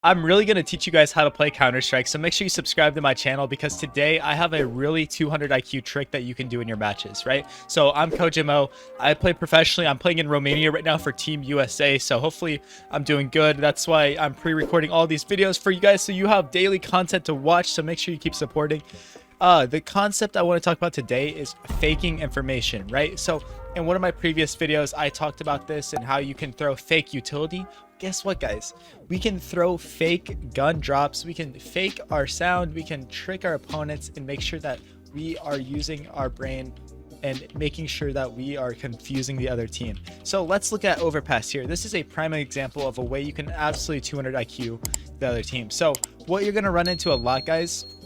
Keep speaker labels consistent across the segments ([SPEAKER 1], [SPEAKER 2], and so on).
[SPEAKER 1] I'm really going to teach you guys how to play Counter-Strike, so make sure you subscribe to my channel because today I have a really 200 IQ trick that you can do in your matches, right? So I'm CoJoMo. I play professionally. I'm playing in Romania right now for Team USA, so hopefully I'm doing good. That's why I'm pre-recording all these videos for you guys so you have daily content to watch, so make sure you keep supporting. The concept I want to talk about today is faking information, right? So in one of my previous videos, I talked about this and how you can throw fake utility. Guess what, guys? We can throw fake gun drops. We can fake our sound. We can trick our opponents and make sure that we are using our brain and making sure that we are confusing the other team. So let's look at overpass here. This is a prime example of a way you can absolutely 200 IQ the other team. So what you're going to run into a lot, guys,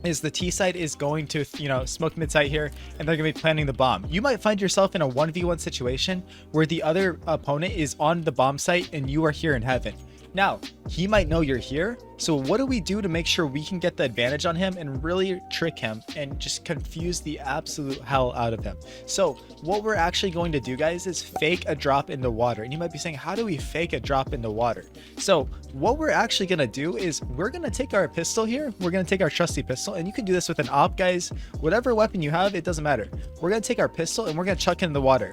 [SPEAKER 1] is the T side is going to, smoke mid site here, and they're gonna be planting the bomb. You might find yourself in a 1v1 situation where the other opponent is on the bomb site and you are here in heaven. Now, he might know you're here, so what do we do to make sure we can get the advantage on him and really trick him and just confuse the absolute hell out of him? So what we're actually going to do, guys, is fake a drop in the water. And you might be saying, how do we fake a drop in the water? So what we're actually going to do is we're going to take our pistol here. We're going to take our trusty pistol, and you can do this with an op, guys. Whatever weapon you have, it doesn't matter. We're going to take our pistol and we're going to chuck it in the water.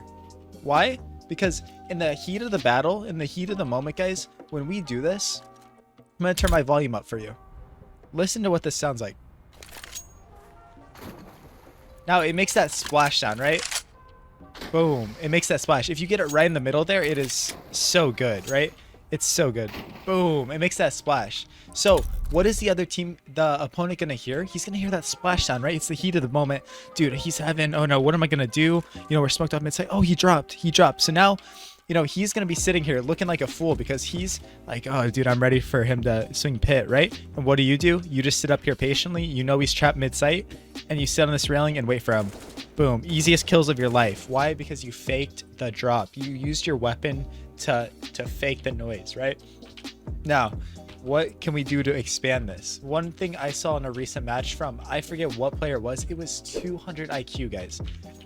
[SPEAKER 1] Why? Because in the heat of the battle, in the heat of the moment, guys, when we do this, I'm going to turn my volume up for you. Listen to what this sounds like. Now, it makes that splash sound, right? Boom. It makes that splash. If you get it right in the middle there, it is so good, right? It's so good. Boom. It makes that splash. So what is the other team, the opponent, going to hear? He's going to hear that splash sound, right? It's the heat of the moment. Dude, he's having, oh no, what am I going to do? We're smoked off mid-side. Oh, he dropped. So now, he's going to be sitting here looking like a fool because he's like, oh, dude, I'm ready for him to swing pit, right? And what do? You just sit up here patiently. He's trapped mid-site, and you sit on this railing and wait for him. Boom. Easiest kills of your life. Why? Because you faked the drop. You used your weapon to fake the noise, right? Now, what can we do to expand this? One thing I saw in a recent match from, I forget what player it was 200 IQ, guys.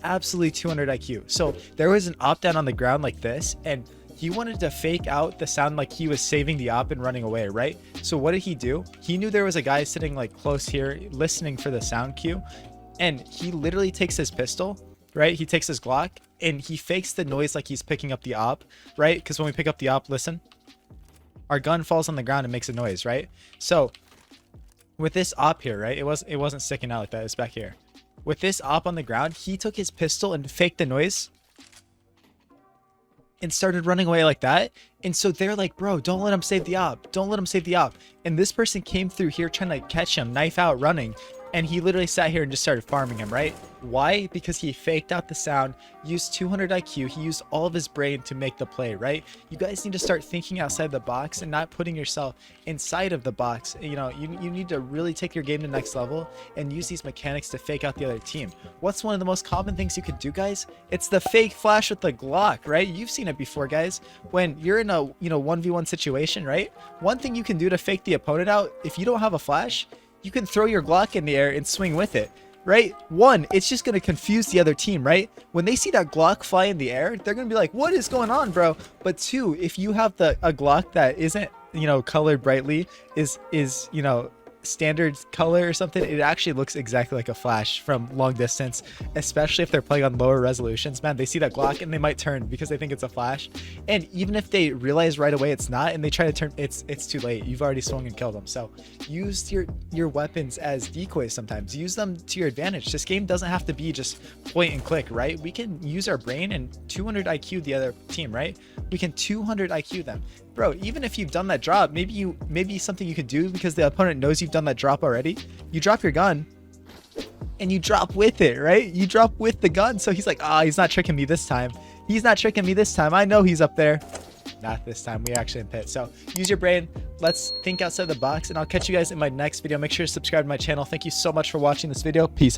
[SPEAKER 1] Absolutely 200 IQ. So there was an op down on the ground like this, and he wanted to fake out the sound like he was saving the op and running away, right? So what did he do? He knew there was a guy sitting like close here listening for the sound cue, and he literally takes his pistol, right? He takes his Glock and he fakes the noise like he's picking up the op, right? Because when we pick up the op, listen, our gun falls on the ground and makes a noise, right? So with this op here, right, it wasn't sticking out like that. It's back here. With this op on the ground, he took his pistol and faked the noise and started running away like that. And so they're like, bro, don't let him save the op. Don't let him save the op. And this person came through here trying to catch him, knife out, running. And he literally sat here and just started farming him, right? Why? Because he faked out the sound, used 200 IQ, he used all of his brain to make the play, right? You guys need to start thinking outside the box and not putting yourself inside of the box. You need to really take your game to the next level and use these mechanics to fake out the other team. What's one of the most common things you could do, guys? It's the fake flash with the Glock, right? You've seen it before, guys. When you're in a 1v1 situation, right? One thing you can do to fake the opponent out, if you don't have a flash, you can throw your Glock in the air and swing with it, right? One, it's just going to confuse the other team, right? When they see that Glock fly in the air, they're going to be like, what is going on, bro? But two, if you have a Glock that isn't, colored brightly, is standard color or something, it actually looks exactly like a flash from long distance, especially if they're playing on lower resolutions. Man, they see that Glock and they might turn because they think it's a flash. And even if they realize right away it's not and they try to turn, it's too late. You've already swung and killed them. So use your weapons as decoys sometimes. Use them to your advantage. This game doesn't have to be just point and click, right? We can use our brain and 200 IQ the other team, right? We can 200 IQ them. Bro, even if you've done that drop, maybe something you could do because the opponent knows you've done that drop already. You drop your gun and you drop with it, right? You drop with the gun. So he's like, he's not tricking me this time. He's not tricking me this time. I know he's up there. Not this time. We actually in pit. So use your brain. Let's think outside the box, and I'll catch you guys in my next video. Make sure to subscribe to my channel. Thank you so much for watching this video. Peace out.